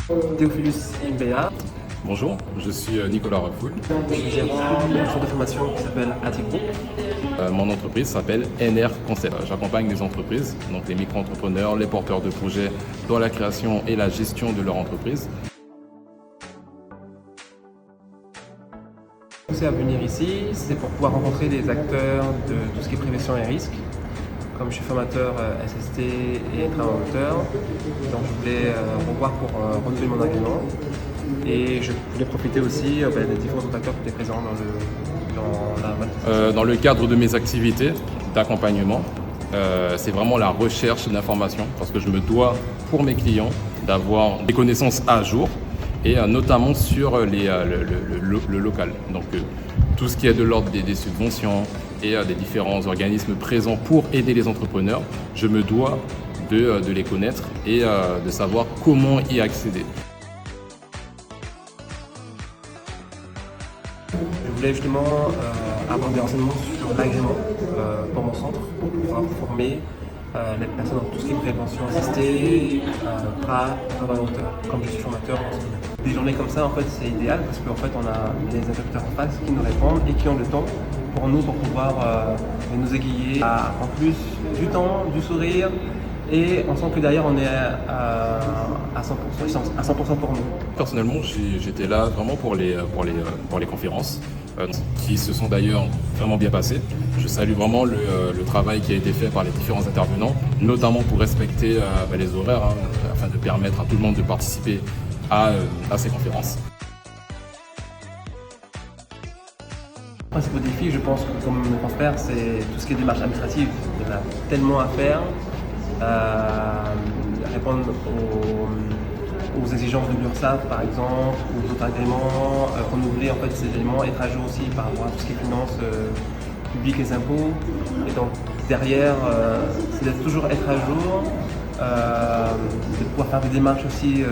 Théophilus Imbea. Bonjour, je suis Nicolas Refoul. Je suis gérant d'un centre de formation qui s'appelle Attic Group. Mon entreprise s'appelle NR Concept. J'accompagne les entreprises, donc les micro-entrepreneurs, les porteurs de projets dans la création et la gestion de leur entreprise. Poussé à venir ici, c'est pour pouvoir rencontrer des acteurs de tout ce qui est prévention et risque. Comme je suis formateur SST et travail moteur, donc je voulais revoir pour renouveler mon agrément. Et je voulais profiter aussi des différents acteurs qui étaient présents dans la manifestation. Dans le cadre de mes activités d'accompagnement, c'est vraiment la recherche d'informations parce que je me dois pour mes clients d'avoir des connaissances à jour et notamment sur le local. Donc tout ce qui est de l'ordre des subventions et des différents organismes présents pour aider les entrepreneurs, je me dois de les connaître et de savoir comment y accéder. Je voulais justement avoir des renseignements sur l'agrément pour mon centre pour pouvoir former les personnes dans tout ce qui est prévention assistée, travail moteur, comme je suis formateur en ce moment. Des journées comme ça, en fait, c'est idéal parce qu'en fait, on a les interlocuteurs en face qui nous répondent et qui ont le temps pour nous pour pouvoir nous aiguiller en plus du temps, du sourire. Et on sent que derrière, on est à 100% pour nous. Personnellement, j'étais là vraiment pour les conférences, qui se sont d'ailleurs vraiment bien passées. Je salue vraiment le travail qui a été fait par les différents intervenants, notamment pour respecter les horaires, afin de permettre à tout le monde de participer à ces conférences. Le principal défi, je pense, comme mes confrères, c'est tout ce qui est démarche administrative. Il y en a tellement à faire. Répondre aux exigences de l'URSSAF par exemple, ou d'autres agréments, renouveler en fait ces éléments, être à jour aussi par rapport à tout ce qui est finances publiques et impôts. Et donc derrière, c'est d'être toujours être à jour, de pouvoir faire des démarches aussi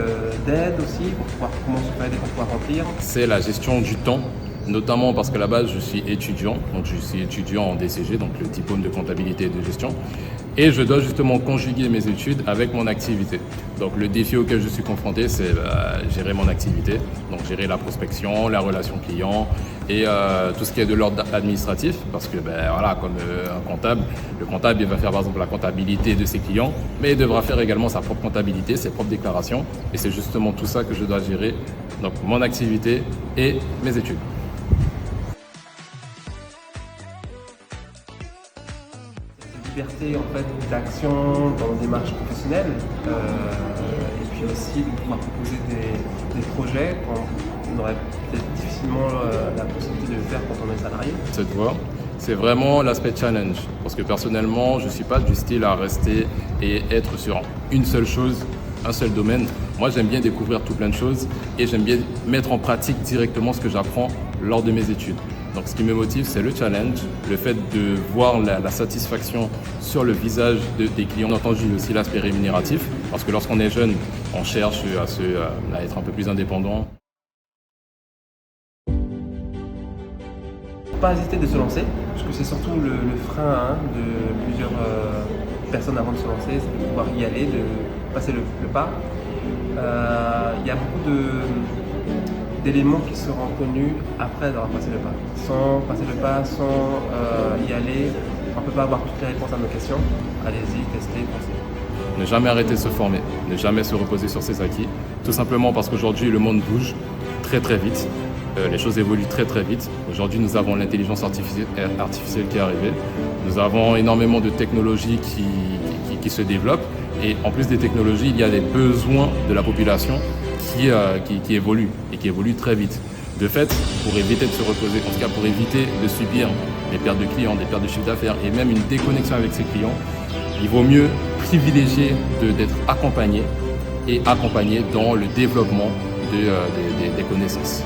d'aide aussi, pour pouvoir comment se faire aider pour pouvoir remplir. C'est la gestion du temps. Notamment parce qu'à la base, je suis étudiant, donc je suis étudiant en DCG, donc le diplôme de comptabilité et de gestion, et je dois justement conjuguer mes études avec mon activité. Donc le défi auquel je suis confronté, c'est gérer mon activité, donc gérer la prospection, la relation client et tout ce qui est de l'ordre administratif, parce que voilà, comme un comptable, le comptable il va faire par exemple la comptabilité de ses clients, mais il devra faire également sa propre comptabilité, ses propres déclarations, et c'est justement tout ça que je dois gérer, donc mon activité et mes études. Liberté en fait d'action dans les démarches professionnelles et puis aussi de pouvoir proposer des projets qu'on aurait peut-être difficilement la possibilité de faire quand on est salarié. Cette voie, c'est vraiment l'aspect challenge parce que personnellement je ne suis pas du style à rester et être sur une seule chose, un seul domaine. Moi j'aime bien découvrir tout plein de choses et j'aime bien mettre en pratique directement ce que j'apprends lors de mes études. Donc ce qui me motive, c'est le challenge, le fait de voir la satisfaction sur le visage des clients. Bien entendu, aussi l'aspect rémunératif, parce que lorsqu'on est jeune, on cherche à être un peu plus indépendant. Pas hésiter de se lancer, parce que c'est surtout le frein de plusieurs personnes avant de se lancer, c'est de pouvoir y aller, de passer le pas. Il y a beaucoup d'éléments qui seront connus après avoir passé le pas. Sans passer le pas, sans y aller, on ne peut pas avoir toutes les réponses à nos questions. Allez-y, testez, pensez. Ne jamais arrêter de se former, ne jamais se reposer sur ses acquis, tout simplement parce qu'aujourd'hui le monde bouge très très vite, les choses évoluent très très vite. Aujourd'hui nous avons l'intelligence artificielle qui est arrivée, nous avons énormément de technologies qui se développent et en plus des technologies, il y a des besoins de la population qui évolue et qui évolue très vite. De fait, pour éviter de se reposer, en tout cas pour éviter de subir des pertes de clients, des pertes de chiffre d'affaires et même une déconnexion avec ses clients, il vaut mieux privilégier d'être accompagné et accompagné dans le développement des connaissances.